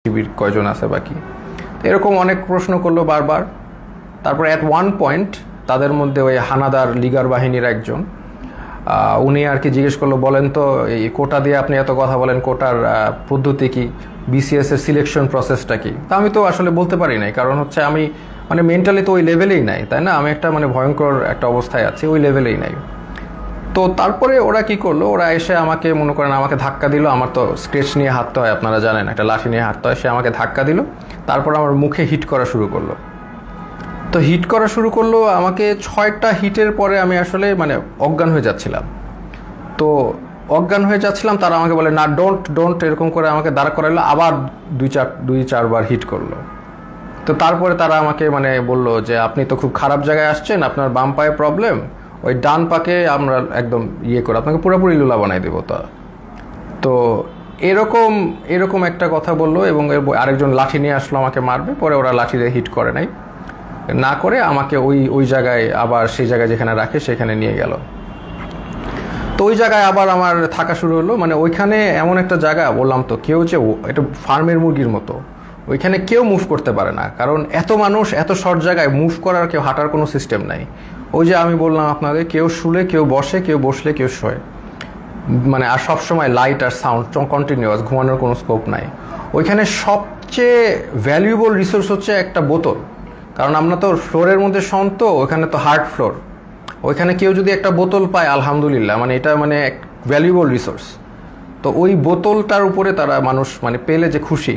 শিবির কয়জন আছে বাকি, এরকম অনেক প্রশ্ন করলো বারবার। তারপর অ্যাট ওয়ান পয়েন্ট তাদের মধ্যে ওই হানাদার লিগার বাহিনীর একজন উনি আর কি জিজ্ঞেস করলো, বলেন তো এই কোটা দিয়ে আপনি এত কথা বলেন, কোটার পদ্ধতি কি, বিসিএস এর সিলেকশন প্রসেসটা কি? তা আমি তো আসলে বলতে পারি নাই, কারণ হচ্ছে আমি মানে মেন্টালি তো ওই লেভেলেই নাই, তাই না? আমি একটা মানে ভয়ঙ্কর একটা অবস্থায় আছি, ওই লেভেলেই নাই। তো তারপরে ওরা কি করলো, ওরা এসে আমাকে মনে করেন আমাকে ধাক্কা দিল। আমার তো স্কেচ নিয়ে হাঁটতে হয়, আপনারা জানেন, একটা লাঠি নিয়ে হাঁটতে হয়। সে আমাকে ধাক্কা দিল, তারপর আমার মুখে হিট করা শুরু করলো। তো হিট করা শুরু করলো আমাকে, 6টা হিটের পরে আমি আসলে মানে অজ্ঞান হয়ে যাচ্ছিলাম। তো অজ্ঞান হয়ে যাচ্ছিলাম, তারা আমাকে বলে না ডোন্ট এরকম করে আমাকে দাঁড় করাইলো, আবার 2-4 বার হিট করলো। তো তারপরে তারা আমাকে মানে বললো যে আপনি তো খুব খারাপ জায়গায় আসছেন, আপনার বাম পায়ে প্রবলেম, ওই ডান পাকে আমরা একদম ইয়ে করে আপনাকে পুরোপুরি লুলা বানাই দেবো। তো এরকম একটা কথা বললো, এবং আরেকজন লাঠি নিয়ে আসলো আমাকে মারবে। পরে ওরা লাঠি দিয়ে হিট করে নাই, না করে আমাকে ওই জায়গায় আবার সেই জায়গায় যেখানে রাখে সেখানে নিয়ে গেল। তো ওই জায়গায় আবার আমার থাকা শুরু হলো। মানে ওইখানে এমন একটা জায়গা, বললাম তো, কেউ যে এটা ফার্মের মুরগির মতো, ওইখানে কেউ মুভ করতে পারে না, কারণ এত মানুষ এত শর্ট জায়গায় মুভ করার, কেউ হাঁটার কোনো সিস্টেম নাই। ওই যে আমি বললাম আপনাদের, কেউ শুলে, কেউ বসে, কেউ বসলে, কেউ শোয়, মানে আর সবসময় লাইট আর সাউন্ড কন্টিনিউয়াস, ঘুমানোর কোনো স্কোপ নাই। ওইখানে সবচেয়ে ভ্যালুয়েবল রিসোর্স হচ্ছে একটা বোতল, কারণ আমরা তো ফ্লোরের মধ্যে শোন, তো ওইখানে তো হার্ড ফ্লোর, ওইখানে কেউ যদি একটা বোতল পায় আলহামদুলিল্লাহ, মানে এটা মানে এক ভ্যালুয়েবল রিসোর্স। তো ওই বোতলটার উপরে তারা মানুষ মানে পেলে যে খুশি।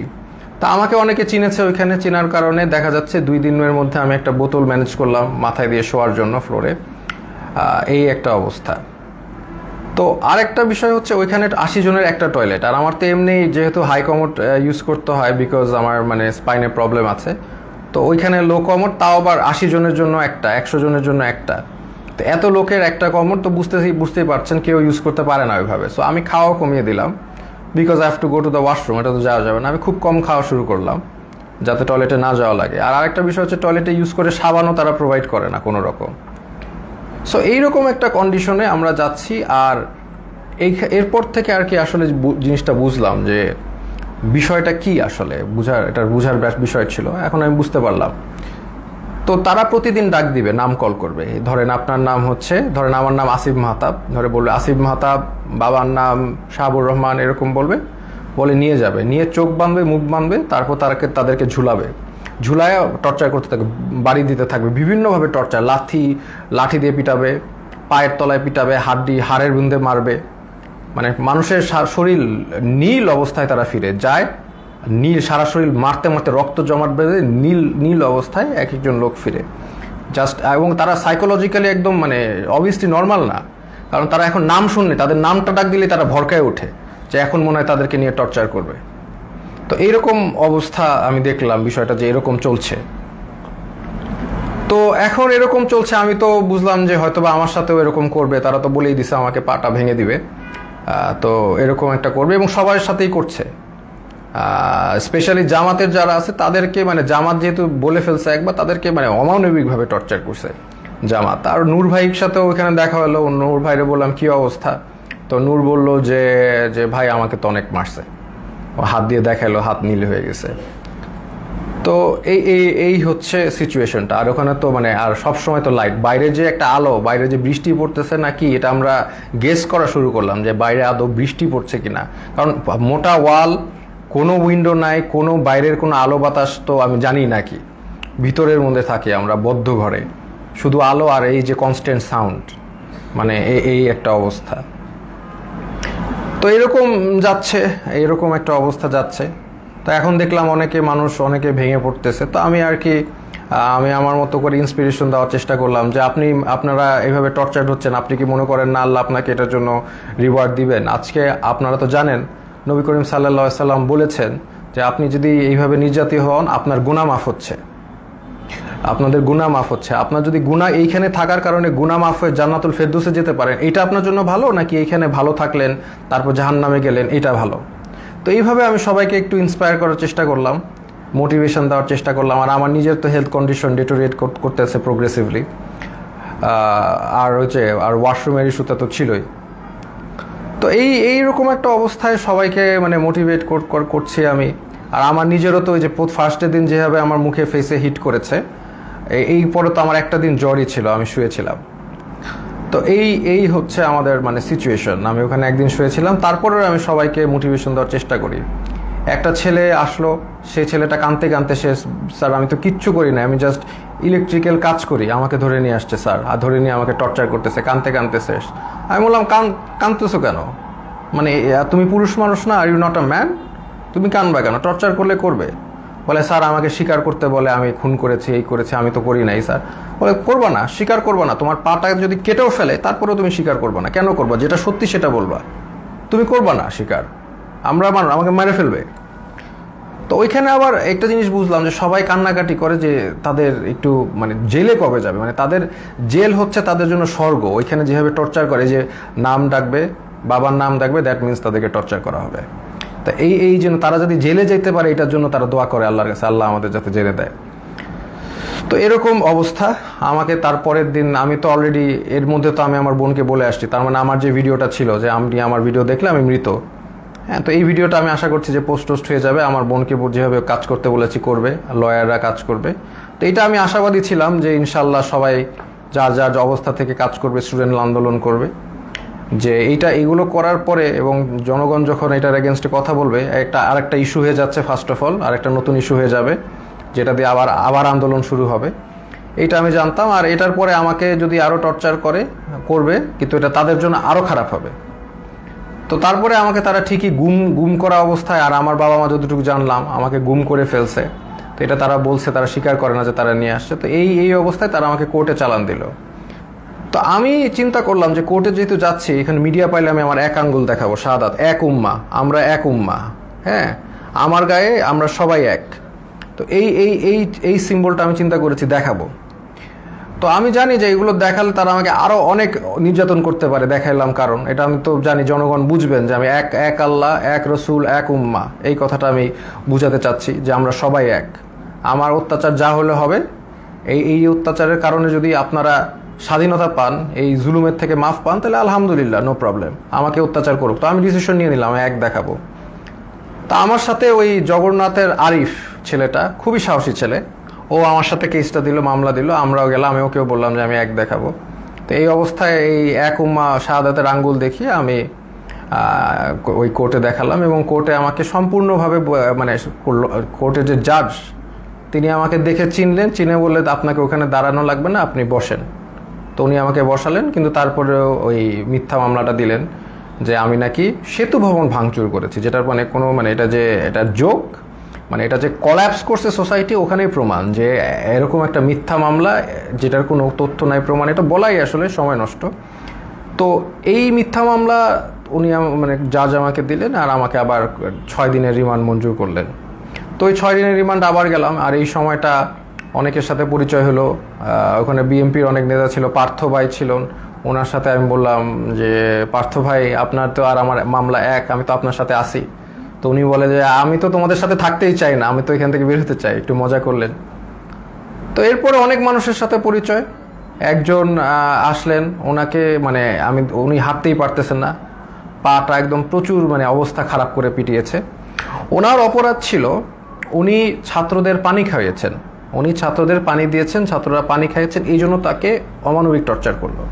তা আমাকে অনেকে চিনেছে ওইখানে, চেনার কারণে দেখা যাচ্ছে 2 দিনের মধ্যে আমি একটা বোতল ম্যানেজ করলাম মাথায় দিয়ে শোয়ার জন্য ফ্লোরে। এই একটা অবস্থা। তো আরেকটা বিষয় হচ্ছে ওইখানে 80 জনের একটা টয়লেট, আর আমার তো এমনি যেহেতু হাই কমোড ইউজ করতে হয়, বিকজ আমার মানে স্পাইনে প্রবলেম আছে। তো ওইখানে লো কমোড, তাও আবার 80 জনের জন্য একটা, 100 জনের জন্য একটা। তো এত লোকের একটা কমোড তো বুঝতেই পারছেন কেউ ইউজ করতে পারে না ওইভাবে। সো আমি খাওয়া কমিয়ে দিলাম, because I have to go to the washroom, এটা তো যাওয়া যাবে না। আমি খুব কম খাওয়া শুরু করলাম যাতে টয়লেটে না যাওয়া লাগে। আর আরেকটা বিষয় হচ্ছে টয়লেটে ইউজ করে সাবানও তারা প্রোভাইড করে না কোনো রকম। সো এইরকম একটা কন্ডিশনে আমরা যাচ্ছি। আর এরপর থেকে আর কি আসলে জিনিসটা বুঝলাম যে বিষয়টা কি, আসলে বুঝার বিষয় ছিল, এখন আমি বুঝতে পারলাম। তো তারা প্রতিদিন ডাক দিবে, নাম কল করবে। ধরেন আপনার নাম হচ্ছে, ধরেন আমার নাম আসিফ মাহতাব, ধরে বলবে আসিফ মাহতাব, বাবার নাম শাহাবুর রহমান, এরকম বলে নিয়ে যাবে, নিয়ে চোখ বাঁধবে, মুখ বাঁধবে, তারপর তাদেরকে ঝুলায় টর্চার করতে থাকবে, বাড়ি দিতে থাকবে বিভিন্নভাবে টর্চার, লাঠি দিয়ে পিটাবে, পায়ের তলায় পিটাবে, হাড়ের বিন্দে মারবে। মানে মানুষের শরীর নীল অবস্থায় তারা ফিরে যায়, সারা শরীর মারতে মারতে রক্ত জমাট বেঁধে নীল অবস্থায় এক একজন লোক ফিরে জাস্ট। এবং তারা সাইকোলজিক্যালি একদম মানে অবভিয়াসলি নর্মাল না, কারণ তারা এখন নাম শুনলে, তাদের নামটা ডাক দিলে তারা ভরকায় ওঠে যে এখন মনে হয় তাদেরকে নিয়ে টর্চার করবে। তো এইরকম অবস্থা আমি দেখলাম বিষয়টা, যে এরকম চলছে। তো এখন এরকম চলছে, আমি তো বুঝলাম যে হয়তোবা আমার সাথেও এরকম করবে, তারা তো বলেই দিছে আমাকে পাটা ভেঙে দিবে। তো এরকম একটা করবে, এবং সবার সাথেই করছে। স্পেশালি জামাতের যারা আছে তাদেরকে, মানে জামাত যেহেতু বলে ফেলছে একবার, তাদেরকে মানে অমানবিকভাবে টর্চার করছে জামাত। আর নূর ভাইয়ের সাথেও ওইখানে দেখা হলো, নূর ভাইরে বললাম কি অবস্থা, তো নূর বলল যে ভাই আমাকে তো অনেক মারছে, হাত দিয়ে দেখালো, হাত নীল হয়ে গেছে। তো এই হচ্ছে সিচুয়েশনটা। আর ওখানে তো মানে আর সবসময় তো লাইট, বাইরে যে একটা আলো, বাইরে যে বৃষ্টি পড়তেছে নাকি, এটা আমরা গেস করা শুরু করলাম যে বাইরে আদৌ বৃষ্টি পড়ছে কিনা, কারণ মোটা ওয়াল, কোনো উইন্ডো নাই, কোনো বাইরের কোনো আলো বাতাস তো আমি জানি না কি, ভিতরের মধ্যে থাকি আমরা বদ্ধ ঘরে, শুধু আলো আর এই যে কনস্ট্যান্ট সাউন্ড, মানে এই একটা অবস্থা। তো এরকম একটা অবস্থা যাচ্ছে। তো এখন দেখলাম অনেকে ভেঙে পড়তেছে। তো আমি আর কি আমি আমার মতো করে ইন্সপিরেশন দেওয়ার চেষ্টা করলাম যে আপনারা এইভাবে টর্চার হচ্ছেন, আপনি কি মনে করেন না আল্লাহ আপনাকে এটার জন্য রিওয়ার্ড দিবেন? আজকে আপনারা তো জানেন নবী করিম সাল্লাল্লাহু আলাইহি সাল্লাম বলেছেন যে আপনি যদি এইভাবে নির্যাতিত হন, আপনার গুনাহ মাফ হচ্ছে, আপনাদের গুনাহ মাফ হচ্ছে। আপনার যদি গুনাহ এইখানে থাকার কারণে গুনাহ মাফ হয়ে জান্নাতুল ফেরদৌসে যেতে পারেন, এটা আপনার জন্য ভালো, নাকি এইখানে ভালো থাকলেন তারপর জাহান্নামে গেলেন, এটা ভালো? তো এইভাবে আমি সবাইকে একটু ইন্সপায়ার করার চেষ্টা করলাম, মোটিভেশন দেওয়ার চেষ্টা করলাম। আর আমার নিজের তো হেলথ কন্ডিশন ডিটোরিয়েট করতেছে প্রোগ্রেসিভলি, আর ওয়াশরুমের ইস্যুটা তো ছিলই। তো এইরকম একটা অবস্থায় সবাইকে মানে মোটিভেট করছি আমি। আর আমার নিজেরও তো ওই যে ফার্স্টের দিন যেভাবে আমার মুখে ফেসে হিট করেছে, এই পরে তো আমার একটা দিন জ্বরই ছিল, আমি শুয়েছিলাম। তো এই হচ্ছে আমাদের মানে সিচুয়েশন। আমি ওখানে একদিন শুয়েছিলাম, তারপরেও আমি সবাইকে মোটিভেশন দেওয়ার চেষ্টা করি। একটা ছেলে আসলো, সেই ছেলেটা কাঁদতে কাঁদতে, সে স্যার আমি তো কিচ্ছু করি না, আমি জাস্ট ইলেকট্রিক্যাল কাজ করি, আমাকে ধরে নিয়ে আসছে স্যার, আর ধরে নিয়ে আমাকে টর্চার করতেছে, কাঁদতে কাঁদতে শেষ। আমি বললাম কাঁদতেছো কেন, মানে তুমি পুরুষ মানুষ না, are you not a man, তুমি কাঁদবা কেন, টর্চার করলে করবে। বলে স্যার আমাকে স্বীকার করতে বলে, আমি খুন করেছি, এই করেছি, আমি তো করি নাই স্যার। বলে করবা না, স্বীকার করবা না, তোমার পাটা যদি কেটেও ফেলে তারপরেও তুমি স্বীকার করবা না, কেন করবা, যেটা সত্যি সেটা বলবা, তুমি করবা না স্বীকার, আমাকে মেরে ফেলবে। তো ওইখানে আবার একটা জিনিস বুঝলাম যে সবাই কান্নাকাটি করে যে তাদের একটু মানে জেলে কবে যাবে, মানে তাদের জেল হচ্ছে তাদের জন্য স্বর্গ। ওইখানে যেভাবে টর্চার করে, যে নাম ডাকবে, বাবার নাম ডাকবে, দ্যাট মিনস তাদেরকে টর্চার করা হবে। তা এই জন্য তারা যদি জেলে যেতে পারে, এটার জন্য তারা দোয়া করে আল্লাহর কাছে, আল্লাহ আমাদের যাতে জেলে দেয়। তো এরকম অবস্থা। আমাকে তারপরের দিন, আমি তো অলরেডি এর মধ্যে তো আমি আমার বোনকে বলে আসছি, তার মানে আমার যে ভিডিওটা ছিল যে আমি আমার ভিডিও দেখলে আমি মৃত, হ্যাঁ, তো এই ভিডিওটা আমি আশা করছি যে পোস্ট হয়ে যাবে। আমার বোনকে যেভাবে কাজ করতে বলেছি করবে, লয়াররা কাজ করবে। তো এটা আমি আশাবাদী ছিলাম যে ইনশাল্লাহ সবাই যার যার অবস্থা থেকে কাজ করবে, স্টুডেন্ট আন্দোলন করবে, যে এগুলো করার পরে এবং জনগণ যখন এটার এগেনস্টে কথা বলবে, আরেকটা ইস্যু হয়ে যাচ্ছে, ফার্স্ট অফ অল আরেকটা নতুন ইস্যু হয়ে যাবে, যেটা দিয়ে আবার আন্দোলন শুরু হবে। এইটা আমি জানতাম। আর এটার পরে আমাকে যদি আরও টর্চার করবে, কিন্তু এটা তাদের জন্য আরও খারাপ হবে। তো তারপরে আমাকে তারা ঠিকই গুম করা অবস্থায়, আর আমার বাবা মা যতটুকু জানলাম আমাকে গুম করে ফেলছে। তো এটা তারা বলছে, তারা স্বীকার করে না যে তারা নিয়ে আসছে। তো এই অবস্থায় তারা আমাকে কোর্টে চালান দিল। তো আমি চিন্তা করলাম যে কোর্টে যেহেতু যাচ্ছি, এখানে মিডিয়া পাইলে আমি আমার এক আঙ্গুল দেখাবো, শাহাদাত, এক উম্মা, আমরা এক উম্মা, হ্যাঁ, আমার গায়ে আমরা সবাই এক। তো এই সিম্বলটা আমি চিন্তা করেছি দেখাবো। তো আমি জানি যে এগুলো দেখালে তারা আমাকে আরো অনেক নির্যাতন করতে পারে, দেখাইলাম, কারণ এটা আমি তো জানি জনগণ বুঝবেন যে আমি এক আল্লাহ, এক রসুল, এক উম্মা, এই কথাটা আমি বুঝাতে চাচ্ছি যে আমরা সবাই এক। আমার অত্যাচার যা হলে হবে, এই অত্যাচারের কারণে যদি আপনারা স্বাধীনতা পান, এই জুলুমের থেকে মাফ পান, তাহলে আলহামদুলিল্লাহ, নো প্রবলেম, আমাকে অত্যাচার করুক। তো আমি ডিসিশন নিয়ে নিলাম, এক দেখাবো। তা আমার সাথে ওই জগন্নাথের আরিফ ছেলেটা, খুবই সাহসী ছেলে, ও আমার সাথে কেসটা দিল, মামলা দিল, আমরাও গেলাম, আমি ওকেও বললাম যে আমি এক দেখাবো। তো এই অবস্থায় এই এক উম্মা শাহাদাতের আঙ্গুল দেখিয়ে আমি ওই কোর্টে দেখালাম, এবং কোর্টে আমাকে সম্পূর্ণভাবে মানে কোর্টের যে জাজ, তিনি আমাকে দেখে চিনে বললে আপনাকে ওখানে দাঁড়ানো লাগবে না, আপনি বসেন। তো উনি আমাকে বসালেন, কিন্তু তারপরেও ওই মিথ্যা মামলাটা দিলেন যে আমি নাকি সেতু ভবন ভাঙচুর করেছি, যেটার মানে কোনো মানে এটা জোক, মানে এটা যে কলাপস করছে সোসাইটি, ওখানেই প্রমাণ যে এরকম একটা মিথ্যা মামলা যেটার কোনো তথ্য নাই, প্রমাণ, এটা বলাই আসলে সময় নষ্ট। তো এই মিথ্যা মামলা উনি মানে জাজ আমাকে দিলেন, আর আমাকে আবার 6 দিনের রিমান্ড মঞ্জুর করলেন। তো ওই 6 দিনের রিমান্ড আবার গেলাম। আর এই সময়টা অনেকের সাথে পরিচয় হলো। ওখানে বিএমপির অনেক নেতা ছিল, পার্থ ভাই ছিলেন, ওনার সাথে আমি বললাম যে পার্থ ভাই, আপনার তো আর আমার মামলা এক, আমি তো আপনার সাথে আসি। তো উনি বলে যে আমি তো তোমাদের সাথে থাকতেই চাই না, আমি তো এখান থেকে বের হতে চাই, একটু মজা করলেন। তো এরপরে অনেক মানুষের সাথে পরিচয়। একজন আসলেন, ওনাকে মানে উনি হাঁটতেই পারতেছেন না, পাটা একদম প্রচুর মানে অবস্থা খারাপ করে পিটিয়েছে। ওনার অপরাধ ছিল উনি ছাত্রদের পানি খাইয়েছেন, উনি ছাত্রদের পানি দিয়েছেন, ছাত্ররা পানি খাইয়েছেন, এই জন্য তাকে অমানবিক টর্চার করলো।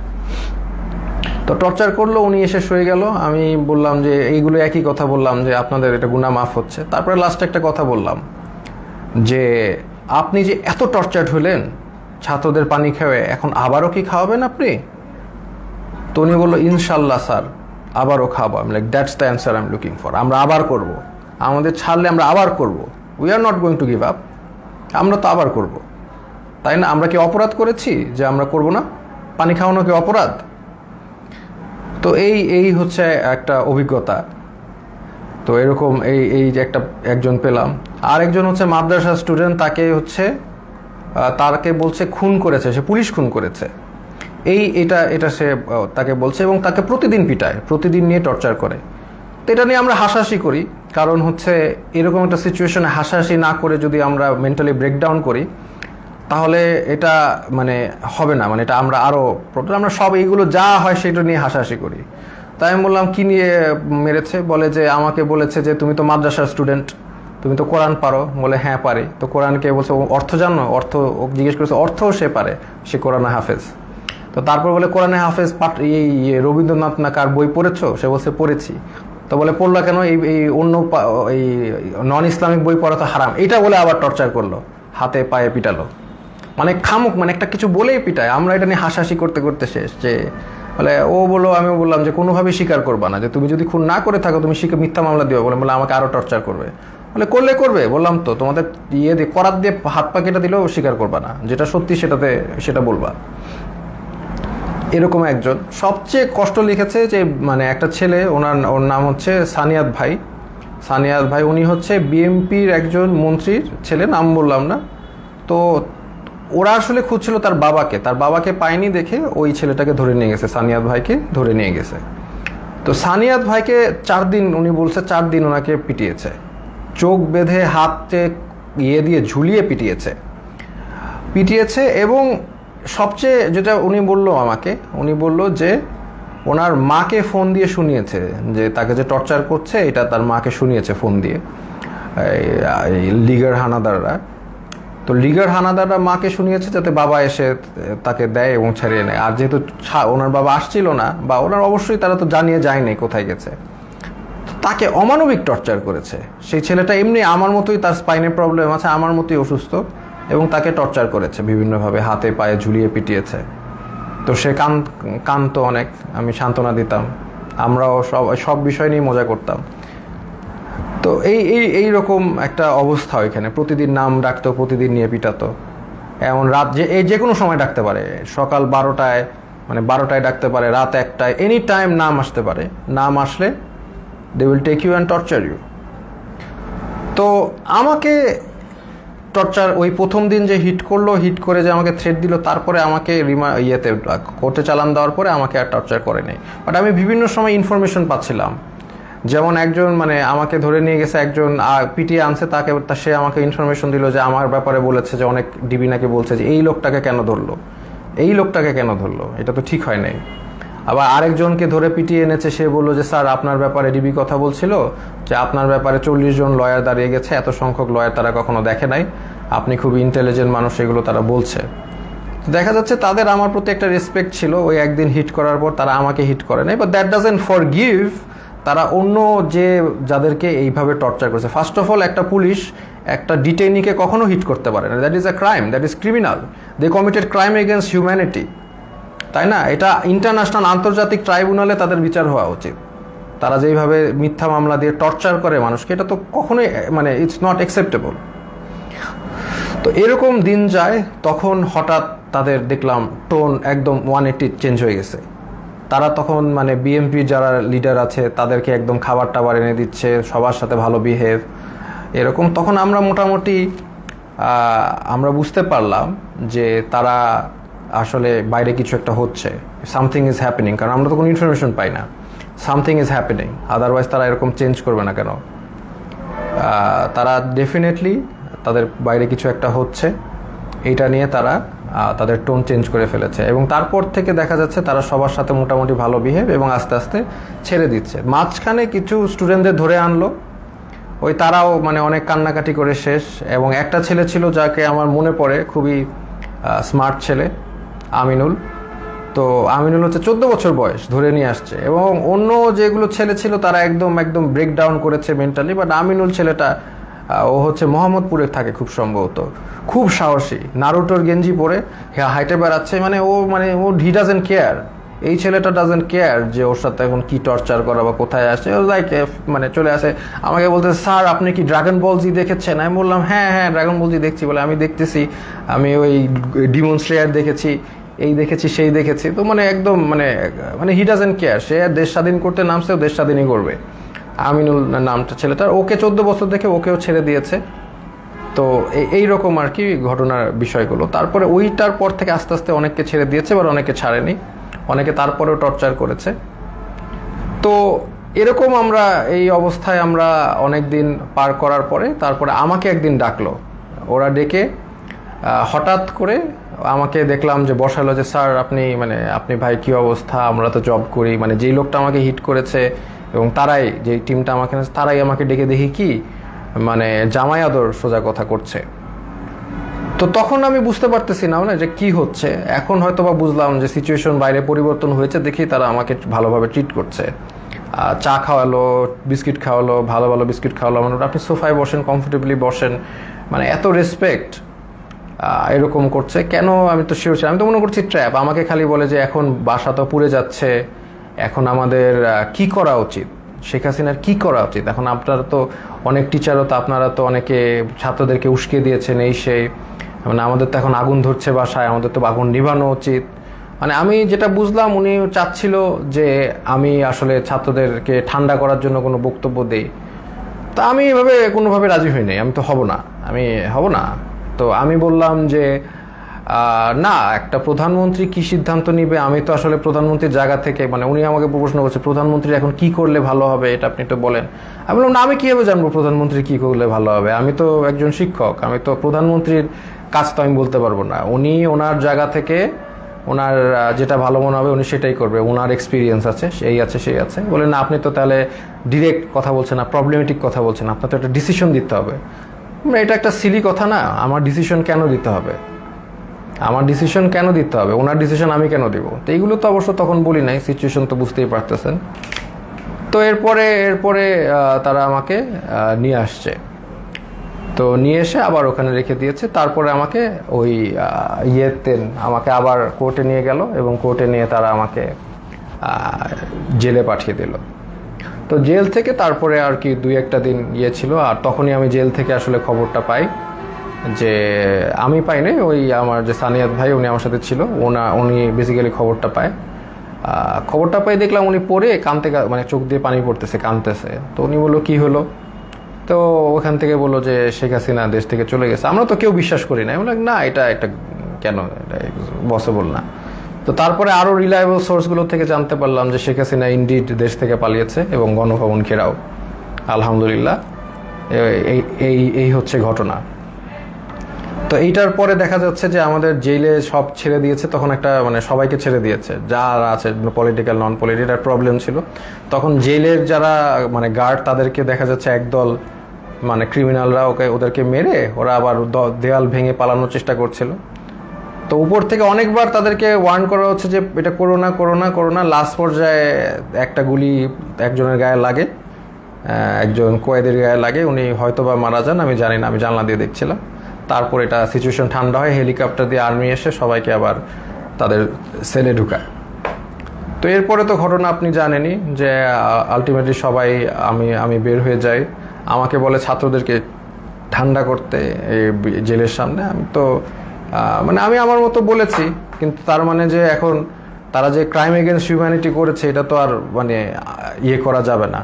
তো টর্চার করলো, উনি এসে শুয়ে গেল। আমি বললাম যে এইগুলো একই কথা বললাম যে আপনাদের এটা গুনাহ মাফ হচ্ছে। তারপরে লাস্টে একটা কথা বললাম যে আপনি যে এত টর্চার হলেন ছাত্রদের পানি খাওয়ে, এখন আবারও কি খাওয়াবেন আপনি? তো উনি বললো ইনশাল্লাহ স্যার, আবারও খাওয়াবো। আমি like that's the answer I am looking for. আমরা আবার করব, আমাদের ছাড়লে আমরা আবার করব, we are not going to give up, আমরা তো আবার করব, তাই না? আমরা কি অপরাধ করেছি যে আমরা করব না? পানি খাওয়ানো কি অপরাধ? তো এই হচ্ছে একটা অভিজ্ঞতা। তো এরকম এই যে একজন পেলাম। আর একজন হচ্ছে মাদ্রাসা স্টুডেন্ট, তাকে বলছে খুন করেছে, সে পুলিশ খুন করেছে, এটা সে তাকে বলছে, এবং তাকে প্রতিদিন পিটায়, প্রতিদিন নিয়ে টর্চার করে। তো এটা নিয়ে আমরা হাসাহাসি করি, কারণ হচ্ছে এরকম একটা সিচুয়েশনে হাসাহাসি না করে যদি আমরা মেন্টালি ব্রেকডাউন করি, তাহলে এটা মানে হবে না, মানে এটা আমরা আমরা সব এইগুলো যা হয় সেটা নিয়ে হাসাহাসি করি। তাই আমি বললাম কি নিয়ে মেরেছে? বলে যে আমাকে বলেছে যে তুমি তো মাদ্রাসার স্টুডেন্ট, তুমি তো কোরআন পারো, বলে হ্যাঁ পারি। তো কোরআনকে বলছে অর্থ জানো, অর্থ জিজ্ঞেস করেছে, অর্থও সে পারে, সে কোরআনে হাফেজ। তো তারপর বলে কোরআনে হাফেজ পাঠ এই রবীন্দ্রনাথ না কার বই পড়েছো, সে বলছে পড়েছি। তো বলে পড়লা কেন, এই অন্য এই নন ইসলামিক বই পড়া তো হারাম, এটা বলে আবার টর্চার করলো, হাতে পায়ে পিটালো, মানে খামুক, মানে একটা কিছু বলেই পিটায়। আমরা এটা নিয়ে হাসাহাসি করতে করতে শেষ। যে বলে ও বললো, আমিও বললাম যে কোনোভাবেই স্বীকার করবা না, যে তুমি যদি খুন না করে থাকো তুমি মিথ্যা মামলা দিও। বলে আমাকে আরো টর্চার করবে। বলে করবে, বললাম তো তোমাদের ইয়ে দিয়ে করাত দিয়ে হাত পা কেটে দিলেও স্বীকার করবা না, যেটা সত্যি সেটা বলবা। এরকম একজন সবচেয়ে কষ্ট লিখেছে যে মানে একটা ছেলে, ওর নাম হচ্ছে সানিয়াত ভাই। উনি হচ্ছে বিএমপির একজন মন্ত্রীর ছেলে, নাম বললাম না। তো ওরা আসলে খুঁজছিল তার বাবাকে পায়নি দেখে ওই ছেলেটাকে ধরে নিয়ে গেছে, সানিয়াত ভাইকে ধরে নিয়ে গেছে। তো সানিয়াত ভাইকে 4 দিন, উনি বলছে 4 দিন ওনাকে পিটিয়েছে, চোখ বেঁধে হাতে ইয়ে দিয়ে ঝুলিয়ে পিটিয়েছে। এবং সবচেয়ে যেটা উনি বলল যে ওনার মাকে ফোন দিয়ে শুনিয়েছে, যে তাকে যে টর্চার করছে এটা তার মাকে শুনিয়েছে ফোন দিয়ে লিগার হানাদাররা। তো লিগার হানাদাররা মাকে শুনিয়েছে যাতে বাবা এসে তাকে দেয় এবং ছাড়িয়ে নেয়। আর যেহেতু ওনার বাবা আসছিল না, বা ওনার অবশ্যই তারা তো জানিয়ে যায়নি কোথায় গেছে, তাকে অমানবিক টর্চার করেছে। সেই ছেলেটা এমনি আমার মতোই, তার স্পাইনের প্রবলেম আছে, আমার মতোই অসুস্থ, এবং তাকে টর্চার করেছে বিভিন্নভাবে, হাতে পায়ে ঝুলিয়ে পিটিয়েছে। তো সে কাঁদতো অনেক, আমি সান্ত্বনা দিতাম, আমরাও সব বিষয় নিয়ে মজা করতাম। তো এইরকম একটা অবস্থা ওইখানে, প্রতিদিন নাম ডাকতো, প্রতিদিন নিয়ে পিটাতো। এমন রাত যে কোনো সময় ডাকতে পারে, সকাল 12টায়, মানে 12টায় ডাকতে পারে, রাত 1টায়, এনি টাইম নাম আসতে পারে। নাম আসলে they will take you and torture you. তো আমাকে টর্চার ওই প্রথম দিন যে হিট করে যে আমাকে থ্রেট দিল, তারপরে আমাকে কোর্টে চালান দেওয়ার পরে আমাকে আর টর্চার করে নেই। বাট আমি বিভিন্ন সময় ইনফরমেশন পাচ্ছিলাম, যেমন একজন মানে আমাকে ধরে নিয়ে গেছে, একজন পিটিয়ে আনছে, সে আমাকে ইনফরমেশন দিল যে আমার ব্যাপারে বলেছে যে অনেক ডিবি নাকি বলছে যে এই লোকটাকে কেন ধরলো, এটা তো ঠিক হয় নাই। আবার আরেকজনকে ধরে পিটিয়ে এনেছে, সে বললো যে স্যার আপনার ব্যাপারে ডিবি কথা বলছিল যে আপনার ব্যাপারে 40 জন লয়ার দাঁড়িয়ে গেছে, এত সংখ্যক লয়ার তারা কখনো দেখে নাই, আপনি খুব ইন্টেলিজেন্ট মানুষ, এগুলো তারা বলছে। দেখা যাচ্ছে তাদের আমার প্রতি একটা রেসপেক্ট ছিল। ওই একদিন হিট করার পর তারা আমাকে হিট করে নাই, বাট দ্যাট ডাজন্ট ফরগিভ তারা অন্য যাদেরকে এইভাবে টর্চার করেছে। ফার্স্ট অফ অল, একটা পুলিশ একটা ডিটেইনিকে কখনো হিট করতে পারে না, that is a crime, that is criminal, they committed crime against humanity, তাই না? এটা ইন্টারন্যাশনাল, আন্তর্জাতিক ট্রাইব্যুনালে তাদের বিচার হওয়া উচিত। তারা যেইভাবে মিথ্যা মামলা দিয়ে টর্চার করে মানুষকে, এটা তো কখনোই মানে ইটস নট অ্যাকসেপ্টেবল। তো এরকম দিন যায়, তখন হঠাৎ তাদের দেখলাম টোন একদম 180 চেঞ্জ হয়ে গেছে। তারা তখন মানে বিএমপির যারা লিডার আছে তাদেরকে একদম খাবার টাবার এনে দিচ্ছে, সবার সাথে ভালো বিহেভ, এরকম। তখন আমরা মোটামুটি আমরা বুঝতে পারলাম যে তারা আসলে বাইরে কিছু একটা হচ্ছে, সামথিং ইজ হ্যাপেনিং, কারণ আমরা তো কোনো ইনফরমেশন পাই না, সামথিং ইজ হ্যাপেনিং, আদারওয়াইজ তারা এরকম চেঞ্জ করবে না কেন। তারা ডেফিনেটলি তাদের বাইরে কিছু একটা হচ্ছে, এইটা নিয়ে তারা তাদের টোন চেঞ্জ করে ফেলেছে। এবং তারপর থেকে দেখা যাচ্ছে তারা সবার সাথে মোটামুটি ভালো বিহেভ, এবং আস্তে আস্তে ছেড়ে দিচ্ছে। মাঝখানে কিছু স্টুডেন্টদের ধরে আনলো, ওই তারাও মানে অনেক কান্নাকাটি করে শেষ। এবং একটা ছেলে ছিল যাকে আমার মনে পড়ে, খুবই স্মার্ট ছেলে, আমিনুল। তো আমিনুল হচ্ছে 14 বছর বয়স, ধরে নিয়ে আসছে। এবং অন্য যেগুলো ছেলে ছিল তারা একদম ব্রেকডাউন করেছে মেন্টালি, বাট আমিনুল ছেলেটা ও হচ্ছে মোহাম্মদপুরে থাকে খুব সম্ভবত, খুব সাহসী, নারুটোর গেঞ্জি পরে হাইটে বেড়াচ্ছে, মানে ও হি ডাজেন্ট কেয়ার। এই ছেলেটা ডাজেন্ট কেয়ার যে ওর সাথে এখন কি টর্চার করা বা কোথায় আসছে, ও লাইক মানে চলে আসে আমাকে বলতে, স্যার আপনি কি ড্রাগন বল জি দেখেছেন? আমি বললাম হ্যাঁ ড্রাগন বল জি দেখছি। বলে আমি দেখতেছি, আমি ওই ডিমন স্লেয়ার দেখেছি, এই দেখেছি সেই দেখেছি। তো মানে একদম মানে হি ডাজেন্ট কেয়ার, সে দেশ স্বাধীন করতে নামছে, ও দেশ স্বাধীনই করবে। আমিনুল নামটা ছেলেটার, ওকে 14 বছর দেখে ওকেও ছেড়ে দিয়েছে। তো এইরকম আর কি ঘটনার বিষয়গুলো। তারপরে ওইটার পর থেকে আস্তে আস্তে অনেককে ছেড়ে দিয়েছে, বা অনেকে ছাড়েনি, অনেকে তারপরেও টর্চার করেছে। তো এরকম আমরা এই অবস্থায় আমরা অনেক দিন পার করার পরে তারপরে আমাকে একদিন ডাকলো, ওরা ডেকে হঠাৎ করে আমাকে দেখলাম যে বসালো, যে স্যার আপনি ভাই কি অবস্থা, আমরা তো জব করি, মানে যেই লোকটা আমাকে হিট করেছে এবং তারাই, যেই টিমটা তারাই আমাকে ডেকে, দেখি কি মানে জামাই আদর সোজা কথা করছে। তো তখন আমি বুঝতে পারতেছি না যে কি হচ্ছে। এখন হয়তো বা বুঝলাম যে সিচুয়েশন বাইরে পরিবর্তন হয়েছে, দেখি তারা আমাকে ভালোভাবে ট্রিট করছে। চা খাওয়ালো, বিস্কিট খাওয়ালো, ভালো ভালো বিস্কিট খাওয়ালো, মানে আপনি সোফায় বসেন, কমফোর্টেবলি বসেন, মানে এত রেসপেক্ট এরকম করছে কেন আমি তো শিওর ছিলাম। আমি তো মনে করছি ট্র্যাপ। আমাকে খালি বলে যে এখন বাসা তো পুড়ে যাচ্ছে, এখন আমাদের কি করা উচিত, শেখ হাসিনার কি করা উচিত। এখন আপনারা তো অনেক টিচারও তো, আপনারা তো অনেকে ছাত্রদেরকে উস্কে দিয়েছেন এই সেই, মানে আমাদের তো এখন আগুন ধরছে বাসায়, আমাদের তো আগুন নিভানো উচিত। মানে আমি যেটা বুঝলাম উনি চাচ্ছিল যে আমি আসলে ছাত্রদেরকে ঠান্ডা করার জন্য কোনো বক্তব্য দেই। তা আমি এভাবে কোনোভাবে রাজি হই নাই, আমি তো হব না, আমি হব না। তো আমি বললাম যে না, একটা প্রধানমন্ত্রী কি সিদ্ধান্ত নিবে, আমি তো আসলে প্রধানমন্ত্রীর জায়গা থেকে, মানে উনি আমাকে প্রশ্ন করছে প্রধানমন্ত্রী এখন কি করলে ভালো হবে, এটা আপনি তো বলেন। আমি বললাম না, আমি কীভাবে জানবো প্রধানমন্ত্রী কি করলে ভালো হবে, আমি তো একজন শিক্ষক, আমি তো প্রধানমন্ত্রীর কাজ তো আমি বলতে পারবো না। উনি ওনার জায়গা থেকে ওনার যেটা ভালো মনে হবে উনি সেটাই করবে, ওনার এক্সপিরিয়েন্স আছে, সেই আছে সেই আছে। বলে না, আপনি তো তাহলে ডিরেক্ট কথা বলছেন না, প্রবলেমেটিক কথা বলছেন, আপনার তো একটা ডিসিশন দিতে হবে। এটা একটা সিলি কথা না, আমার ডিসিশন কেন দিতে হবে, আমার ডিসিশন কেন দিতে হবে, ওনার ডিসিশন আমি কেন দিব। তো এইগুলো তো অবশ্য তখন বলি নাই, সিচুয়েশন তো বুঝতেই পারতেছেন। তো এরপরে তারা আমাকে নিয়ে আসছে, তো নিয়ে এসে আবার ওখানে রেখে দিয়েছে। তারপরে আমাকে ওই আমাকে আবার কোর্টে নিয়ে গেল, এবং কোর্টে নিয়ে তারা আমাকে জেলে পাঠিয়ে দিল। তো জেল থেকে তারপরে আর কি 2-1 দিন ছিল। আর তখনই আমি জেল থেকে আসলে খবরটা পাই, যে আমি পাই নাই, ওই আমার যে সানিয়াত ভাই উনি আমার সাথে ছিল, উনি বেসিক্যালি খবরটা পায়। খবরটা পাই দেখলাম উনি পড়ে কাঁদতে, মানে চোখ দিয়ে পানি পড়তেছে, কাঁদতেছে। তো উনি বললো কি হলো, তো ওখান থেকে বললো যে শেখ হাসিনা দেশ থেকে চলে গেছে। আমরা তো কেউ বিশ্বাস করি না, বললাম না এটা কেন, এটা পসিবল না। তো তারপরে আরও রিলায়েবল সোর্সগুলো থেকে জানতে পারলাম যে শেখ হাসিনা ইনডিড দেশ থেকে পালিয়েছে, এবং গণভবন ঘেরাও, আলহামদুলিল্লাহ। এই হচ্ছে ঘটনা। তো এইটার পরে দেখা যাচ্ছে যে আমাদের জেলে সব ছেড়ে দিয়েছে, তখন একটা মানে সবাইকে ছেড়ে দিয়েছে যারা আছে, পলিটিক্যাল নন পলিটিক্যাল প্রবলেম ছিল। তখন জেলের যারা মানে গার্ড, তাদেরকে দেখা যাচ্ছে একদল মানে ক্রিমিনালরা ওদেরকে মেরে ওরা আবার দেয়াল ভেঙে পালানোর চেষ্টা করছিল। তো উপর থেকে অনেকবার তাদেরকে ওয়ার্ন করা হচ্ছে যে এটা করো না। লাস্ট পর্যায়ে একটা গুলি একজনের গায়ে লাগে, একজন কয়েদের গায়ে লাগে, উনি হয়তো বা মারা যান, আমি জানি না, আমি জানলা দিয়ে দেখছিলাম। তারপর এটা সিচুয়েশন ঠান্ডা হয়, হেলিকপ্টার দিয়ে আর্মি এসে সবাইকে আবার তাদের সেলে ঢুকায়। তো এরপরে তো ঘটনা আপনি জানেনই, যে আলটিমেটলি সবাই আমি বের হয়ে যাই, আমাকে বলে ছাত্রদেরকে ঠান্ডা করতে এই জেলের সামনে। আমি তো মানে আমি আমার মতো বলেছি, কিন্তু তার মানে যে এখন তারা যে ক্রাইম এগেনস্ট হিউম্যানিটি করেছে এটা তো আর মানে করা যাবে না।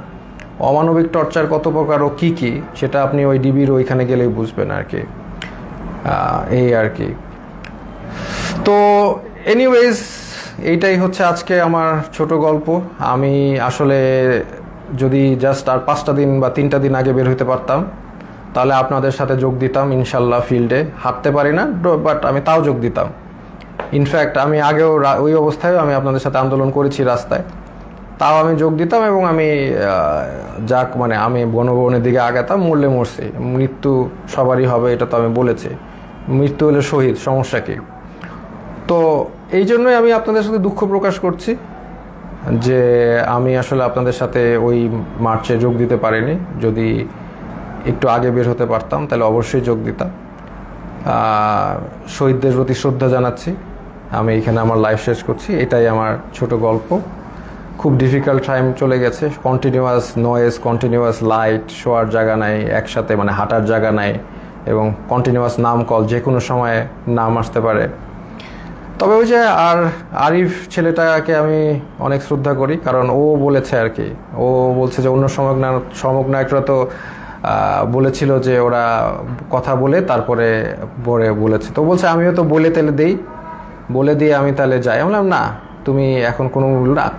অমানবিক টর্চার কত প্রকার ও কী সেটা আপনি ওই ডিবির ওইখানে গেলেই বুঝবেন আর কি, এই আর কি। তো এনিওয়েজ, এইটাই হচ্ছে আজকে আমার ছোট গল্প। আমি আসলে যদি জাস্ট আর 5টা দিন বা 3টা দিন আগে বের হতে পারতাম, তাহলে আপনাদের সাথে যোগ দিতাম ইনশাল্লাহ। ফিল্ডে হাঁটতে পারি না, বাট আমি তাও যোগ দিতাম। ইনফ্যাক্ট আমি আগেও ওই অবস্থায়ও আমি আপনাদের সাথে আন্দোলন করেছি রাস্তায়, তাও আমি যোগ দিতাম। এবং আমি মানে আমি গণভবনের দিকে আগাতাম, মরলে মরছি, মৃত্যু সবারই হবে, এটা তো আমি বলেছি, মৃত্যু হলে শহীদ, সমস্যা কি। তো এই জন্যই আমি আপনাদের সাথে দুঃখ প্রকাশ করছি যে আমি আসলে আপনাদের সাথে ওই মার্চে যোগ দিতে পারিনি। যদি একটু আগে বের হতে পারতাম তাহলে অবশ্যই যোগ দিতাম। শহীদদের প্রতি শ্রদ্ধা জানাচ্ছি। আমি এখানে আমার লাইফ শেষ করছি। এটাই আমার ছোট গল্প। খুব ডিফিকাল্ট টাইম চলে গেছে, কন্টিনিউয়াস নয়েজ, কন্টিনিউয়াস লাইট, শোয়ার জায়গা নাই, একসাথে মানে হাঁটার জায়গা নাই, এবং কন্টিনিউয়াস নাম কল, যে কোনো সময় নাম আসতে পারে। তবে ওই যে আরিফ ছেলেটাকে আমি অনেক শ্রদ্ধা করি, কারণ ও বলেছে আর কি, ও বলছে যে অন্য সমগ্নায়করা তো বলেছিল যে ওরা কথা বলে তারপরে বলেছে, তো বলছে আমিও তো বলে দিয়ে আমি তাহলে যাই। আমি বললাম না, তুমি এখন কোনো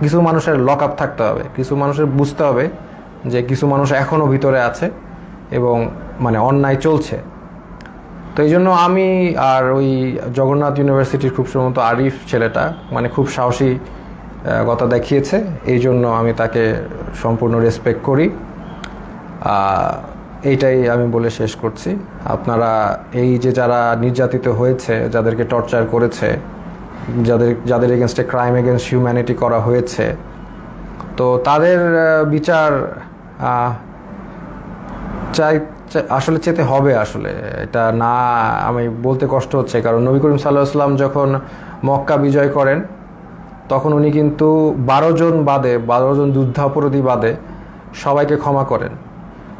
কিছু মানুষের লক আপ থাকতে হবে, কিছু মানুষের বুঝতে হবে যে কিছু মানুষ এখনও ভিতরে আছে এবং মানে অন্যায় চলছে। তো এই জন্য আমি আর ওই জগন্নাথ ইউনিভার্সিটির খুব সম্ভবত আরিফ ছেলেটা মানে খুব সাহসী কথা দেখিয়েছে, এই জন্য আমি তাকে সম্পূর্ণ রেসপেক্ট করি। এইটাই আমি বলে শেষ করছি। আপনারা এই যে যারা নির্যাতিত হয়েছে, যাদেরকে টর্চার করেছে, যাদের এগেনস্টে ক্রাইম এগেনস্ট হিউম্যানিটি করা হয়েছে, তো তাদের বিচার আসলে চেতে হবে। আসলে এটা না, আমি বলতে কষ্ট হচ্ছে, কারণ নবী করিম সাল্লাল্লাহু আলাইহি ওয়াসাল্লাম যখন মক্কা বিজয় করেন তখন উনি কিন্তু 12 জন যুদ্ধাপরাধী বাদে সবাইকে ক্ষমা করেন।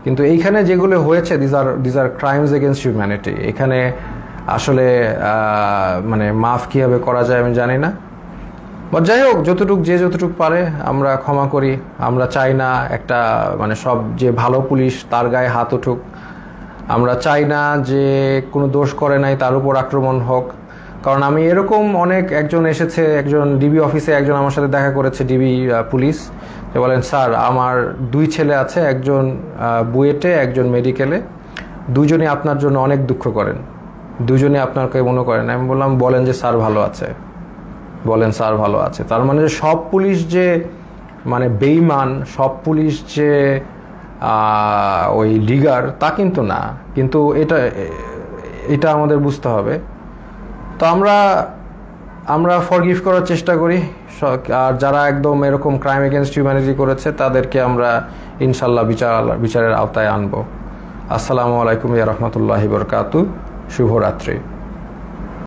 কিন্তু এইখানে যেগুলো হয়েছে these are crimes against humanity. এখানে আসলে মানে মাফ কীভাবে করা যায় আমি জানি না। বা যাই হোক, যতটুক পারে আমরা ক্ষমা করি। আমরা চাই না একটা মানে সব যে ভালো পুলিশ তার গায়ে হাত উঠুক। আমরা চাই না যে কোনো দোষ করে নাই তার উপর আক্রমণ হোক। কারণ আমি এরকম একজন এসেছে, একজন ডিবি অফিসে একজন আমার সাথে দেখা করেছে, ডিবি পুলিশ, যে বলেন স্যার আমার 2 ছেলে আছে, একজন বুয়েটে একজন মেডিকেলে, দুজনই আপনার জন্য অনেক দুঃখ করেন, দুজনই আপনাকে মনে করেন। আমি বললাম বলেন যে স্যার ভালো আছে, বলেন স্যার ভালো আছে। তার মানে যে সব পুলিশ যে মানে বেঈমান, সব পুলিশ যে ওই লিগার তা কিন্তু না। কিন্তু এটা আমাদের বুঝতে হবে। তো আমরা ফরগিভ করার চেষ্টা করি, আর যারা একদম এরকম ক্রাইম এগেনস্ট হিউম্যানিটি করেছে তাদেরকে আমরা ইনশাল্লাহ বিচারের আওতায় আনবো। আসসালামু আলাইকুম ওয়া রাহমাতুল্লাহি ওয়া বারাকাতুহু। শুভরাত্রি।